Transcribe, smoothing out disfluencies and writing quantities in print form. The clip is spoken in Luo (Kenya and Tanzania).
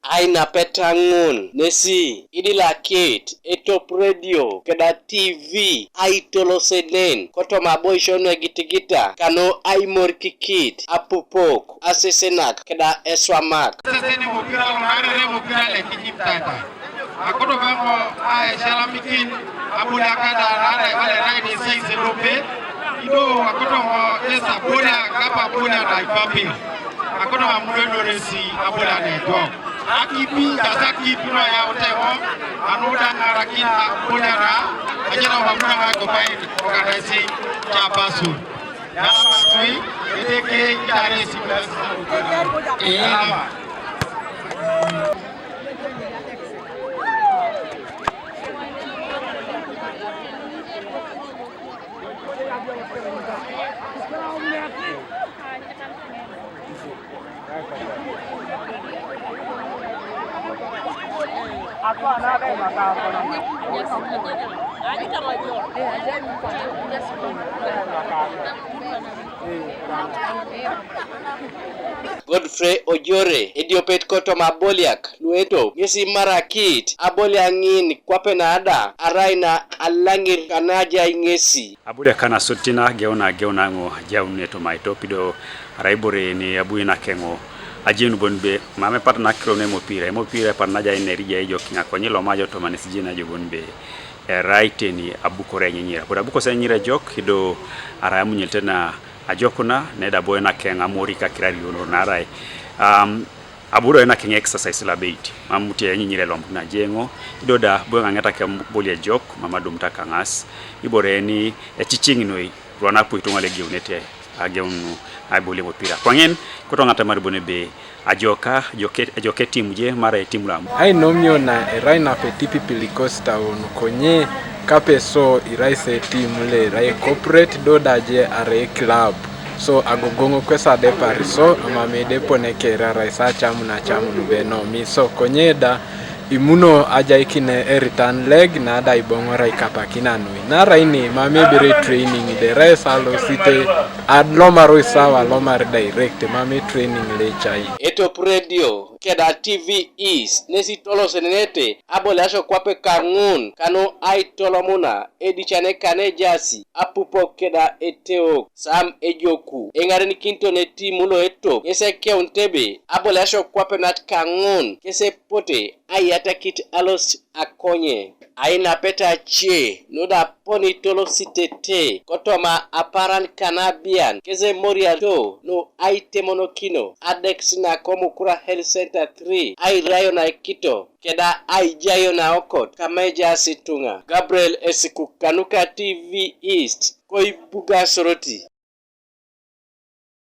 Aina petangun nesi idila kit Etop radio keda TV aitolo selen koto maboishonwe gitigita kano aimor kikit apupok asesenak keda eswamak seseni mukira unare mukira le kijiptata akoto bango shalamikin abula kada rara wale raidi sisi lope ido akoto esa bola kapa bola na ipapi akoto amrendo resi abula na Etop akipi kasaki pino ya utewo anuda ngarakina bola ajana wabuna ngako pai organize chapasu dama toi edeke idaresi dama Godfrey Ojore idiopet koto maboliak lueto ngesi marakit aboliangin kwapenada araina alangir kanaja ingesi abude kana sotina geona ngo jawneto maitopido raibore ni abuina kengo ajenu bonbe mame patna krone mopira parna ja energia ijo kinga konyilo majo to manes jina jo bonbe right ni abukore nyira boda buko senyira jok hido ara munyeltena ajokuna neda boyna kenga morika kirari ono narai aburo ena kenga exercise la bait mamuti nyinyire lomb na jengo idoda boyanga ngata ke bolie jok mamadu mtaka ngas iboreni echichinginoi rwana puitunga le geunete agenu abole mopira kwangen koto ngata maribone be ajoke timu je mara timu la ai nomio na eraina petipi pilikosta onu konye kapeso iraise timu le rai corporate dodaje are club so agogongo kwesa de pariso amamede poneke raisa chamu na chamu nubeno mi so konyeda imuno aja ikine return leg na ada ibongora ikapakina nui na raini mame bere training de rest alo site adlomaro isawa lomar direct mame training le chai Etop radio keda TV is nesi tolo senete abole asho kwape kangun kano ai tolomuna edichane kane jasi apupo keda eteo sam ejoku engare ni kinto ne timulo Etop ese keuntebe abole asho kwape nat kangun kese pote ayata kit alos akonye aina peta che noda poni tolo sitete kotoma aparan kanabian keze moria to no aitemonokino adex na Mukura Health Center 3 ai rayo na kito keda ai jayo na okot kameja situnga Gabriel Esiku Kanuka TV East Koibuga Soroti.